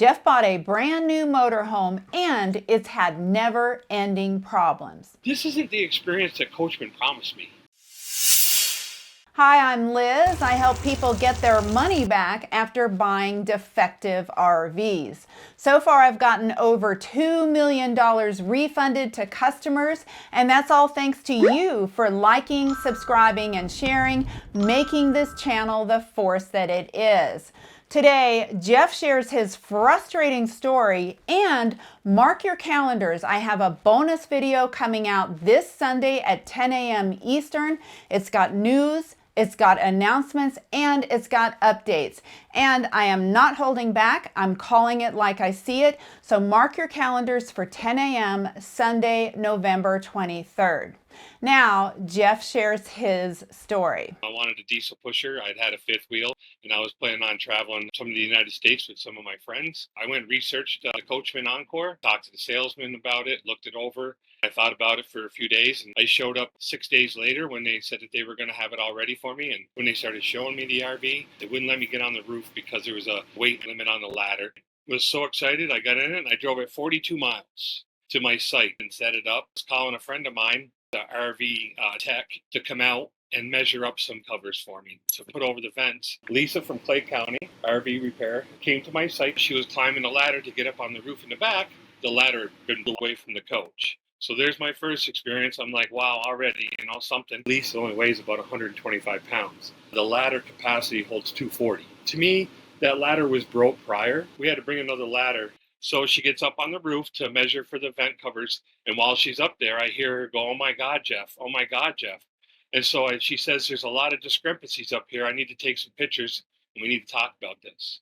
Jeff bought a brand new motorhome and it's had never-ending problems. This isn't the experience that Coachman promised me. Hi, I'm Liz. I help people get their money back after buying defective RVs. So far, I've gotten over $2 million refunded to customers, and that's all thanks to you for liking, subscribing, and sharing, making this channel the force that it is. Today, Jeff shares his frustrating story, and mark your calendars. I have a bonus video coming out this Sunday at 10 a.m. Eastern. It's got news, it's got announcements, and it's got updates. And I am not holding back. I'm calling it like I see it. So mark your calendars for 10 a.m. Sunday, November 23rd. Now, Jeff shares his story. I wanted a diesel pusher. I'd had a fifth wheel, and I was planning on traveling some of the United States with some of my friends. I went and researched the Coachman Encore, talked to the salesman about it, looked it over. I thought about it for a few days, and I showed up 6 days later when they said that they were going to have it all ready for me. And when they started showing me the RV, they wouldn't let me get on the roof because there was a weight limit on the ladder. I was so excited. I got in it, and I drove it 42 miles to my site and set it up. I was calling a friend of mine, the RV tech, to come out and measure up some covers for me to put over the vents. Lisa from Clay County, RV repair, came to my site. She was climbing the ladder to get up on the roof in the back. The ladder had been away from the coach. So there's my first experience. I'm like, wow, already, something. Lisa only weighs about 125 pounds. The ladder capacity holds 240. To me, that ladder was broke prior. We had to bring another ladder. So she gets up on the roof to measure for the vent covers. And while she's up there, I hear her go, "Oh my God, Jeff. Oh my God, Jeff." And so she says, "There's a lot of discrepancies up here. I need to take some pictures and we need to talk about this."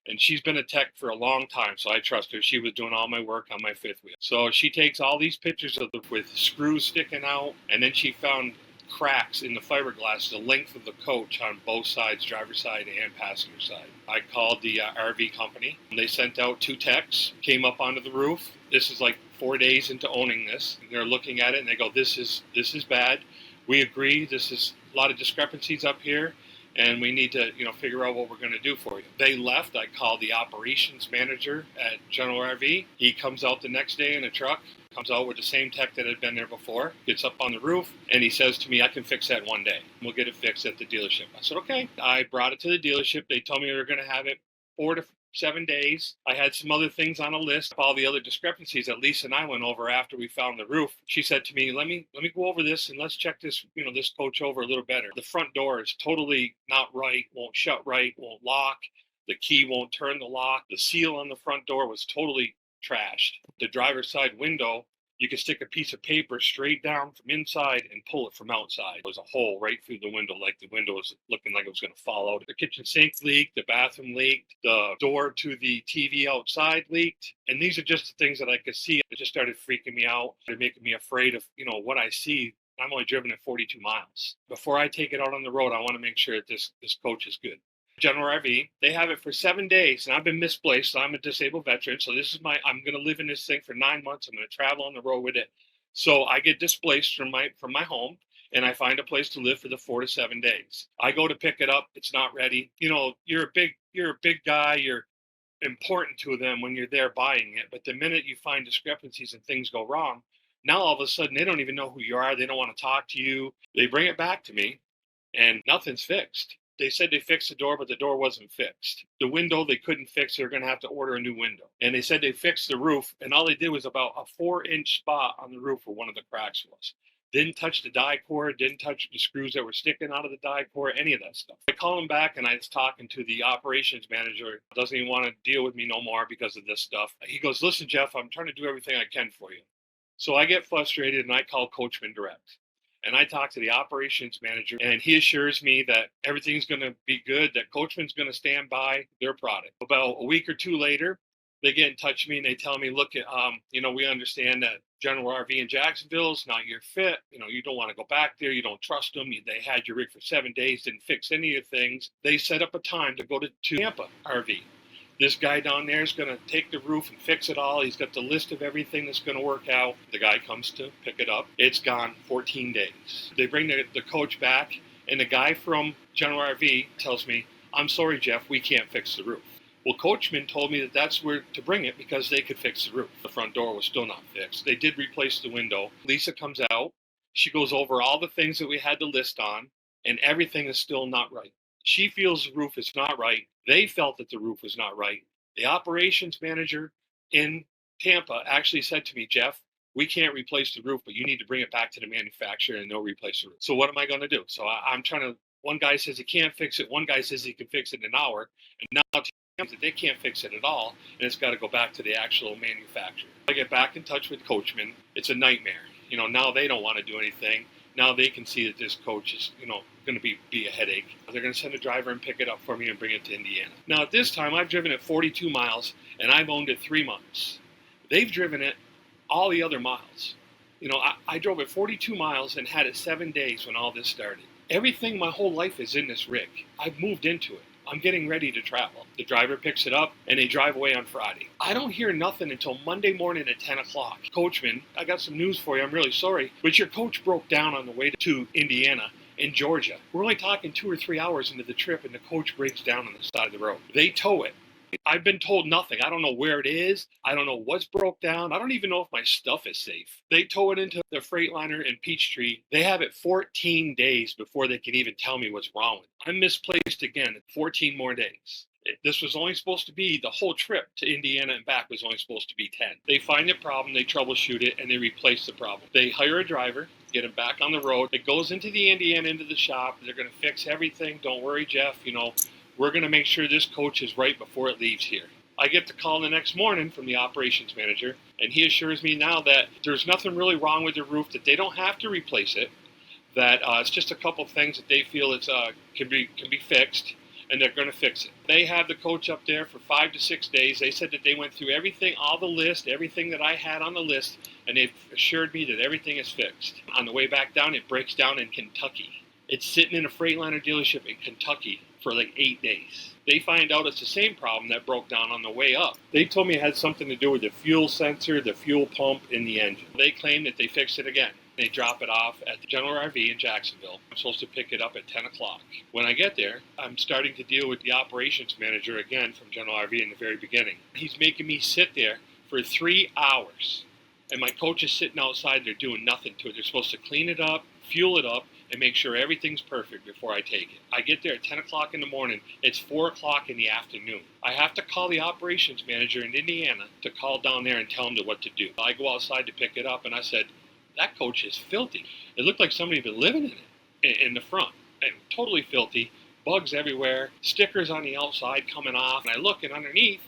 And she's been a tech for a long time, so I trust her. She was doing all my work on my fifth wheel. So she takes all these pictures of with screws sticking out, and then she found cracks in the fiberglass, the length of the coach on both sides, driver's side and passenger side. I called the RV company. They sent out 2 techs, came up onto the roof. This is like 4 days into owning this. They're looking at it and they go, this is bad. We agree. This is a lot of discrepancies up here, and we need to, figure out what we're going to do for you. They left. I called the operations manager at General RV. He comes out the next day in a truck, comes out with the same tech that had been there before, gets up on the roof, and he says to me, "I can fix that one day. We'll get it fixed at the dealership." I said, okay. I brought it to the dealership. They told me they were going to have it 4 to 7 days. I had some other things on a list, all the other discrepancies that Lisa and I went over after we found the roof. She said to me, let me go over this and let's check this, this coach over a little better. The front door is totally not right, won't shut right, won't lock. The key won't turn the lock. The seal on the front door was totally trashed. The driver's side window, you could stick a piece of paper straight down from inside and pull it from outside. There was a hole right through the window, like the window was looking like it was going to fall out. The kitchen sink leaked, the bathroom leaked, the door to the TV outside leaked. And these are just the things that I could see. It just started freaking me out. They're making me afraid of, what I see. I'm only driven at 42 miles. Before I take it out on the road, I want to make sure that this coach is good. General RV, they have it for 7 days, and I've been misplaced. So I'm a disabled veteran, so I'm going to live in this thing for 9 months. I'm going to travel on the road with it. So I get displaced from my home, and I find a place to live for the 4 to 7 days. I go to pick it up. It's not ready. You're a big guy. You're important to them when you're there buying it. But the minute you find discrepancies and things go wrong, now all of a sudden they don't even know who you are. They don't want to talk to you. They bring it back to me, and nothing's fixed. They said they fixed the door, but the door wasn't fixed. The window they couldn't fix. They're going to have to order a new window. And they said they fixed the roof, and all they did was about a 4-inch spot on the roof where one of the cracks was. Didn't touch the die cord, didn't touch the screws that were sticking out of the die cord, any of that stuff. I call him back, and I was talking to the operations manager. Doesn't even want to deal with me no more because of this stuff. He goes, "Listen, Jeff, I'm trying to do everything I can for you." So I get frustrated, and I call Coachman direct. And I talk to the operations manager, and he assures me that everything's going to be good, that Coachman's going to stand by their product. About a week or 2 later, they get in touch with me and they tell me, "Look, we understand that General RV in Jacksonville is not your fit. You don't want to go back there. You don't trust them. They had your rig for 7 days, didn't fix any of the things." They set up a time to go to Tampa RV. This guy down there is going to take the roof and fix it all. He's got the list of everything that's going to work out. The guy comes to pick it up. It's gone 14 days. They bring the coach back, and the guy from General RV tells me, "I'm sorry, Jeff, we can't fix the roof." Well, Coachman told me that that's where to bring it because they could fix the roof. The front door was still not fixed. They did replace the window. Lisa comes out. She goes over all the things that we had to list on, and everything is still not right. She feels the roof is not right. They felt that the roof was not right. The operations manager in Tampa actually said to me, Jeff, we can't replace the roof, but you need to bring it back to the manufacturer and they'll replace the roof. So what am I going to do? So I'm trying to, one guy says he can't fix it. One guy says he can fix it in an hour. And now that they can't fix it at all, and it's got to go back to the actual manufacturer. I get back in touch with Coachman. It's a nightmare. Now they don't want to do anything. Now they can see that this coach is, going to be a headache. They're going to send a driver and pick it up for me and bring it to Indiana. Now at this time, I've driven it 42 miles, and I've owned it 3 months. They've driven it all the other miles. I drove it 42 miles and had it 7 days when all this started. Everything, my whole life is in this rig. I've moved into it. I'm getting ready to travel. The driver picks it up and they drive away on Friday. I don't hear nothing until Monday morning at 10 o'clock. Coachman, I got some news for you. I'm really sorry, but your coach broke down on the way to Indiana in Georgia. We're only talking 2 or 3 hours into the trip and the coach breaks down on the side of the road. They tow it. I've been told nothing. I don't know where it is. I don't know what's broke down. I don't even know if my stuff is safe. They tow it into the Freightliner in Peachtree. They have it 14 days before they can even tell me what's wrong with it. I'm misplaced again 14 more days. This was only supposed to be, the whole trip to Indiana and back was only supposed to be 10. They find the problem, they troubleshoot it, and they replace the problem. They hire a driver, get him back on the road. It goes into the Indiana, into the shop. They're going to fix everything. Don't worry, Jeff, we're going to make sure this coach is right before it leaves here. I get the call the next morning from the operations manager, and he assures me now that there's nothing really wrong with the roof, that they don't have to replace it, that it's just a couple things that they feel can be fixed, and they're going to fix it. They had the coach up there for 5 to 6 days. They said that they went through everything, all the list, everything that I had on the list, and they've assured me that everything is fixed. On the way back down, it breaks down in Kentucky. It's sitting in a Freightliner dealership in Kentucky for like 8 days. They find out it's the same problem that broke down on the way up. They told me it had something to do with the fuel sensor, the fuel pump in the engine. They claim that they fixed it again. They drop it off at the General RV in Jacksonville. I'm supposed to pick it up at 10 o'clock. When I get there, I'm starting to deal with the operations manager again from General RV in the very beginning. He's making me sit there for 3 hours. And my coach is sitting outside. They're doing nothing to it. They're supposed to clean it up, fuel it up, and make sure everything's perfect before I take it. I get there at 10 o'clock in the morning. It's 4 o'clock in the afternoon. I have to call the operations manager in Indiana to call down there and tell him what to do. I go outside to pick it up, and I said, that coach is filthy. It looked like somebody had been living in it, in the front. And totally filthy, bugs everywhere, stickers on the outside coming off. And I look, and underneath,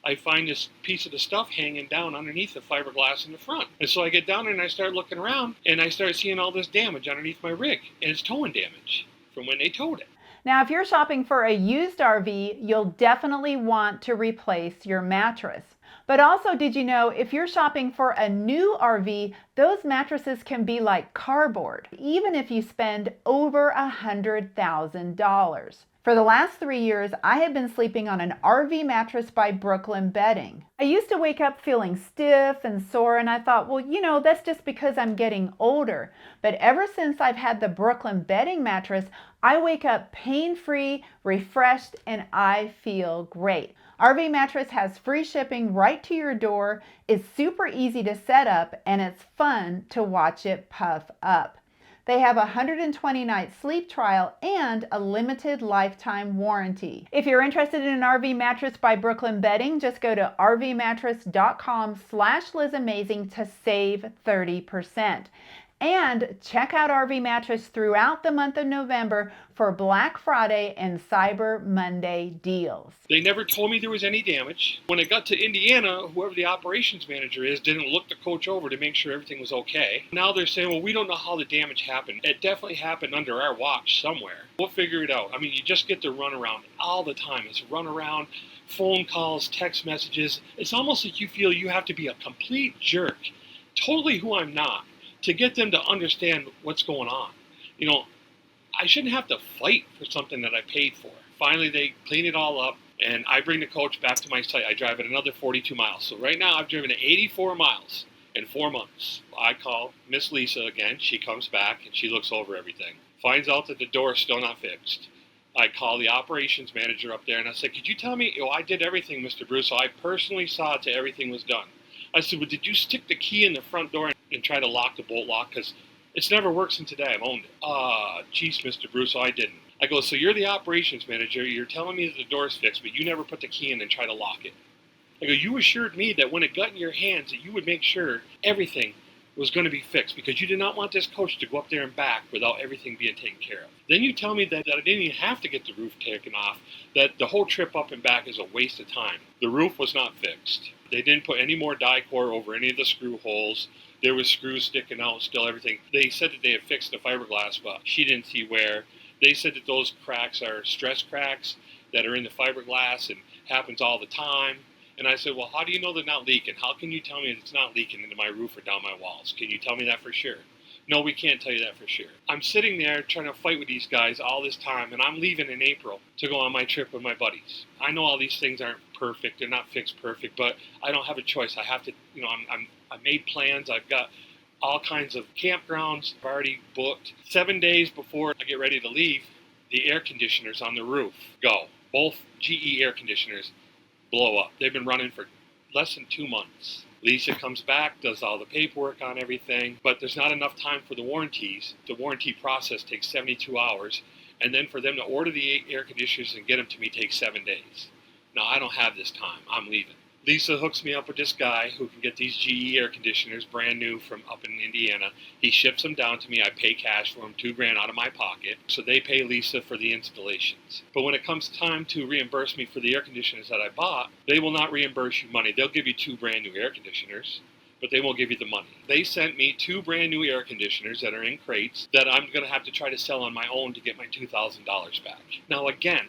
I find this piece of the stuff hanging down underneath the fiberglass in the front. And so I get down there and I start looking around and I start seeing all this damage underneath my rig. And it's towing damage from when they towed it. Now, if you're shopping for a used RV, you'll definitely want to replace your mattress. But also, did you know if you're shopping for a new RV, those mattresses can be like cardboard, even if you spend over $100,000. For the last 3 years, I have been sleeping on an RV mattress by Brooklyn Bedding. I used to wake up feeling stiff and sore, and I thought, well, that's just because I'm getting older. But ever since I've had the Brooklyn Bedding mattress, I wake up pain-free, refreshed, and I feel great. RV Mattress has free shipping right to your door, is super easy to set up, and it's fun to watch it puff up. They have a 120-night sleep trial and a limited lifetime warranty. If you're interested in an RV mattress by Brooklyn Bedding, just go to rvmattress.com/LizAmazing to save 30%. And check out RV Mattress throughout the month of November for Black Friday and Cyber Monday deals. They never told me there was any damage. When I got to Indiana, whoever the operations manager is didn't look the coach over to make sure everything was okay. Now they're saying, well, we don't know how the damage happened. It definitely happened under our watch somewhere. We'll figure it out. I mean, you just get the runaround all the time. It's runaround, phone calls, text messages. It's almost like you feel you have to be a complete jerk, totally who I'm not, to get them to understand what's going on. I shouldn't have to fight for something that I paid for. Finally, they clean it all up, and I bring the coach back to my site. I drive it another 42 miles. So right now, I've driven it 84 miles in 4 months. I call Miss Lisa again. She comes back, and she looks over everything. Finds out that the door is still not fixed. I call the operations manager up there and I said, could you tell me, I did everything, Mr. Bruce. I personally saw to everything was done. I said, well, did you stick the key in the front door and try to lock the bolt lock? Because it's never worked since today. I've owned it. Geez, Mr. Bruce, I didn't. I go, so you're the operations manager. You're telling me that the door's fixed, but you never put the key in and try to lock it. I go, you assured me that when it got in your hands that you would make sure everything was going to be fixed because you did not want this coach to go up there and back without everything being taken care of. Then you tell me that I didn't even have to get the roof taken off, that the whole trip up and back is a waste of time. The roof was not fixed. They didn't put any more die-core over any of the screw holes. There was screws sticking out, still everything. They said that they had fixed the fiberglass, but she didn't see where. They said that those cracks are stress cracks that are in the fiberglass and happens all the time. And I said, well, how do you know they're not leaking? How can you tell me it's not leaking into my roof or down my walls? Can you tell me that for sure? No, we can't tell you that for sure. I'm sitting there trying to fight with these guys all this time, and I'm leaving in April to go on my trip with my buddies. I know all these things aren't perfect. They're not fixed perfect, but I don't have a choice. I have to, I made plans. I've got all kinds of campgrounds I've already booked. 7 days before I get ready to leave, the air conditioners on the roof go. Both GE air conditioners blow up. They've been running for less than 2 months. Lisa comes back, does all the paperwork on everything, but there's not enough time for the warranties. The warranty process takes 72 hours, and then for them to order the air conditioners and get them to me takes 7 days. Now, I don't have this time. I'm leaving. Lisa hooks me up with this guy who can get these GE air conditioners brand new from up in Indiana. He ships them down to me. I pay cash for them, $2,000 out of my pocket. So they pay Lisa for the installations. But when it comes time to reimburse me for the air conditioners that I bought, they will not reimburse you money. They'll give you 2 brand new air conditioners, but they won't give you the money. They sent me 2 brand new air conditioners that are in crates that I'm going to have to try to sell on my own to get my $2,000 back. Now again,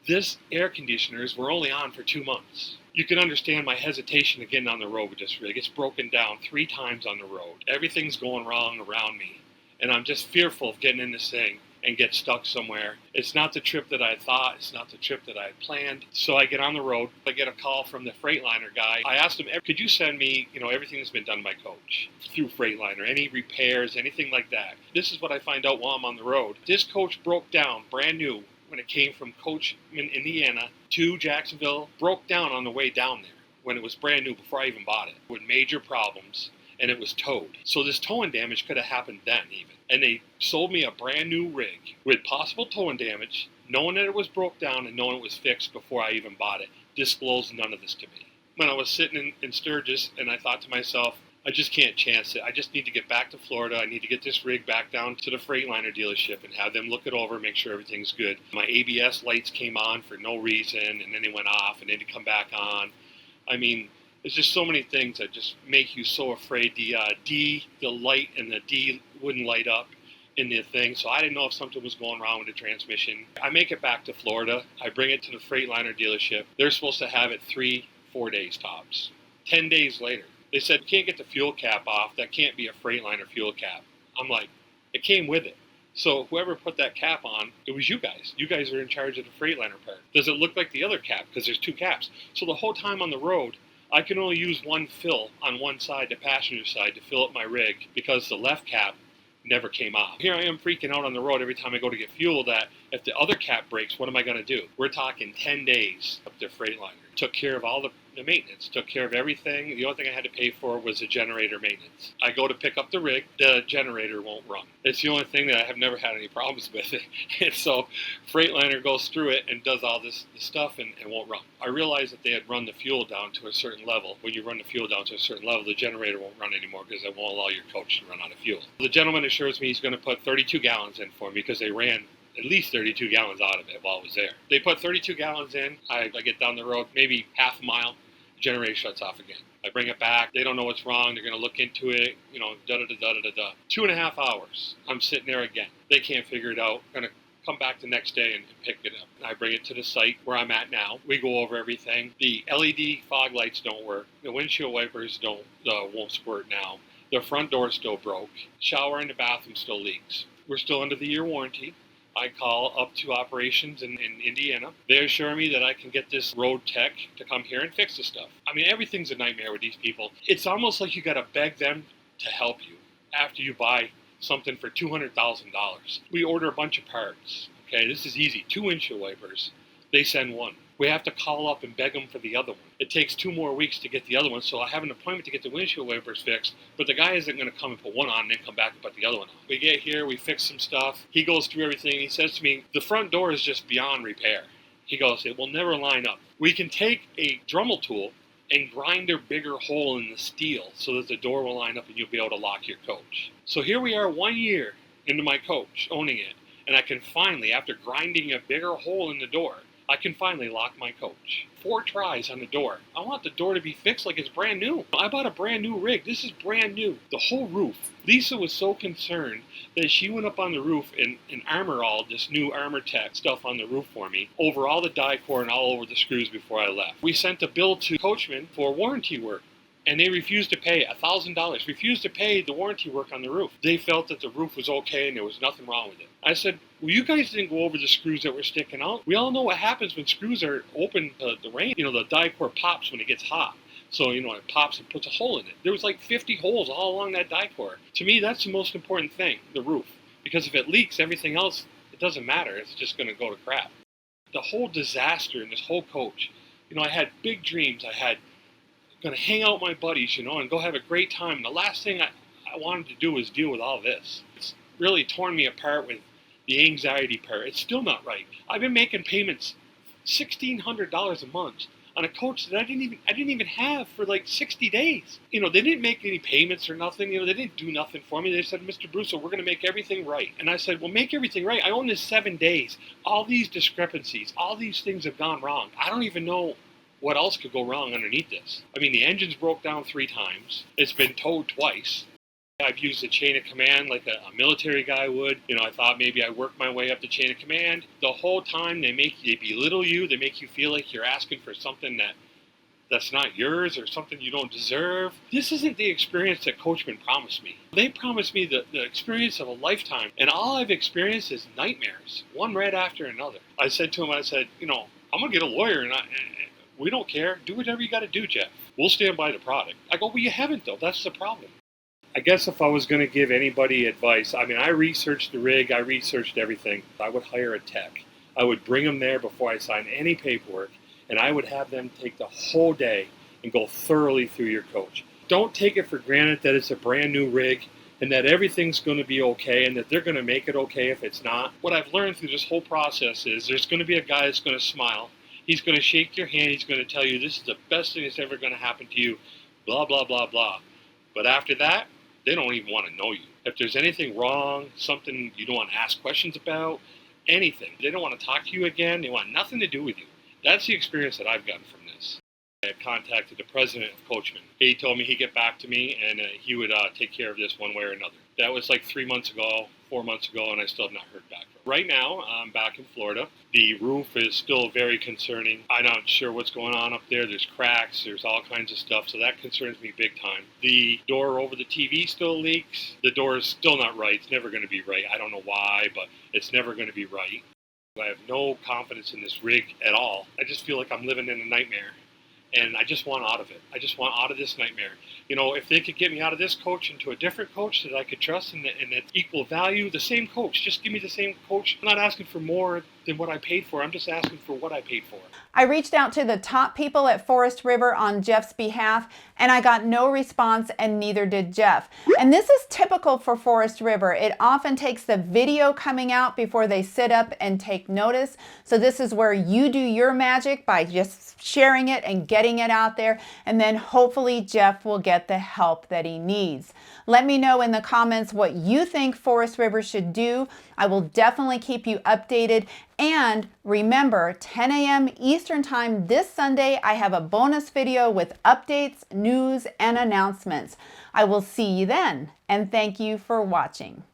this air conditioners were only on for 2 months. You can understand my hesitation of getting on the road with this rig. It's broken down 3 times on the road. Everything's going wrong around me. And I'm just fearful of getting in this thing and get stuck somewhere. It's not the trip that I thought. It's not the trip that I had planned. So I get on the road. I get a call from the Freightliner guy. I asked him, could you send me, everything that's been done by Coach through Freightliner, any repairs, anything like that. This is what I find out while I'm on the road. This coach broke down brand new when it came from Coachman, Indiana to Jacksonville, broke down on the way down there when it was brand new before I even bought it, with major problems, and it was towed. So this towing damage could have happened then even. And they sold me a brand new rig with possible towing damage, knowing that it was broke down and knowing it was fixed before I even bought it. Disclosed none of this to me. When I was sitting in Sturgis and I thought to myself, I just can't chance it. I just need to get back to Florida. I need to get this rig back down to the Freightliner dealership and have them look it over, make sure everything's good. My ABS lights came on for no reason, and then they went off, and then they come back on. I mean, there's just so many things that just make you so afraid. The light and the D wouldn't light up in the thing, so I didn't know if something was going wrong with the transmission. I make it back to Florida. I bring it to the Freightliner dealership. They're supposed to have it 3-4 days tops. 10 days later, they said, we can't get the fuel cap off. That can't be a Freightliner fuel cap. I'm like, it came with it. So whoever put that cap on, it was you guys. You guys are in charge of the Freightliner part. Does it look like the other cap? Because there's 2 caps. So the whole time on the road, I can only use one fill on one side, the passenger side, to fill up my rig because the left cap never came off. Here I am freaking out on the road every time I go to get fuel that if the other cap breaks, what am I going to do? We're talking 10 days up to Freightliner. Took care of all the maintenance, took care of everything. The only thing I had to pay for was the generator maintenance. I go to pick up the rig, the generator won't run. It's the only thing that I have never had any problems with. And so Freightliner goes through it and does all this stuff and won't run. I realized that they had run the fuel down to a certain level. When you run the fuel down to a certain level, the generator won't run anymore because it won't allow your coach to run out of fuel. The gentleman assures me he's going to put 32 gallons in for me because they ran at least 32 gallons out of it while I was there. They put 32 gallons in. I get down the road, maybe half a mile, the generator shuts off again. I bring it back. They don't know what's wrong. They're going to look into it, da-da-da-da-da-da. 2.5 hours. I'm sitting there again. They can't figure it out. Going to come back the next day and pick it up. I bring it to the site where I'm at now. We go over everything. The LED fog lights don't work. The windshield wipers won't squirt now. The front door still broke. Shower in the bathroom still leaks. We're still under the year warranty. I call up to operations in Indiana. They assure me that I can get this road tech to come here and fix the stuff. I mean, everything's a nightmare with these people. It's almost like you got to beg them to help you after you buy something for $200,000. We order a bunch of parts. Okay, this is easy. 2 windshield wipers. They send one. We have to call up and beg them for the other one. It takes 2 more weeks to get the other one, so I have an appointment to get the windshield wipers fixed, but the guy isn't going to come and put one on and then come back and put the other one on. We get here, we fix some stuff. He goes through everything. He says to me, the front door is just beyond repair. He goes, it will never line up. We can take a Dremel tool and grind a bigger hole in the steel so that the door will line up and you'll be able to lock your coach. So here we are 1 year into my coach, owning it, and I can finally, after grinding a bigger hole in the door, I can finally lock my coach. 4 tries on the door. I want the door to be fixed like it's brand new. I bought a brand new rig. This is brand new. The whole roof. Lisa was so concerned that she went up on the roof and armor all this new Armor Tech stuff on the roof for me, over all the die core and all over the screws before I left. We sent a bill to Coachman for warranty work, and they refused to pay $1,000, refused to pay the warranty work on the roof. They felt that the roof was okay and there was nothing wrong with it. I said, well, you guys didn't go over the screws that were sticking out. We all know what happens when screws are open to the rain. You know, the die core pops when it gets hot. So, you know, it pops and puts a hole in it. There was like 50 holes all along that die core. To me, that's the most important thing, the roof. Because if it leaks, everything else, it doesn't matter. It's just going to go to crap. The whole disaster in this whole coach, you know, I had big dreams. I had going to hang out with my buddies, you know, and go have a great time. And the last thing I wanted to do was deal with all this. It's really torn me apart with the anxiety part. It's still not right. I've been making payments $1,600 a month on a coach that I didn't even have for like 60 days. You know, they didn't make any payments or nothing. You know, they didn't do nothing for me. They said, Mr. Brusso, we're going to make everything right. And I said, well, make everything right. I own this 7 days. All these discrepancies, all these things have gone wrong. I don't even know what else could go wrong underneath this. I mean, the engine's broke down 3 times. It's been towed twice. I've used the chain of command like a military guy would. You know, I thought maybe I'd work my way up the chain of command. The whole time they belittle you. They make you feel like you're asking for something that's not yours or something you don't deserve. This isn't the experience that Coachman promised me. They promised me the experience of a lifetime, and all I've experienced is nightmares, one right after another. I said to him, you know, I'm going to get a lawyer, and we don't care. Do whatever you got to do, Jeff. We'll stand by the product. I go, well, you haven't, though. That's the problem. I guess if I was going to give anybody advice, I mean, I researched the rig. I researched everything. I would hire a tech. I would bring them there before I signed any paperwork, and I would have them take the whole day and go thoroughly through your coach. Don't take it for granted that it's a brand new rig and that everything's going to be okay and that they're going to make it okay if it's not. What I've learned through this whole process is there's going to be a guy that's going to smile. He's going to shake your hand. He's going to tell you this is the best thing that's ever going to happen to you, blah, blah, blah, blah. But after that, they don't even want to know you. If there's anything wrong, something you don't want to ask questions about, anything, they don't want to talk to you again. They want nothing to do with you. That's the experience that I've gotten from this. I contacted the president of Coachman. He told me he'd get back to me and he would take care of this one way or another. That was like 3 months ago, 4 months ago, and I still have not heard back from him. Right now, I'm back in Florida. The roof is still very concerning. I'm not sure what's going on up there. There's cracks, there's all kinds of stuff, so that concerns me big time. The door over the TV still leaks. The door is still not right. It's never going to be right. I don't know why, but it's never going to be right. I have no confidence in this rig at all. I just feel like I'm living in a nightmare. And I just want out of it. I just want out of this nightmare. You know, if they could get me out of this coach into a different coach that I could trust and that's equal value, the same coach, just give me the same coach. I'm not asking for more than what I paid for. I'm just asking for what I paid for. I reached out to the top people at Forest River on Jeff's behalf, and I got no response, and neither did Jeff. And this is typical for Forest River. It often takes the video coming out before they sit up and take notice. So this is where you do your magic by just sharing it and getting it out there, and then hopefully Jeff will get the help that he needs. Let me know in the comments what you think Forest River should do. I will definitely keep you updated. And remember, 10 a.m. Eastern Time this Sunday, I have a bonus video with updates, news, and announcements. I will see you then, and thank you for watching.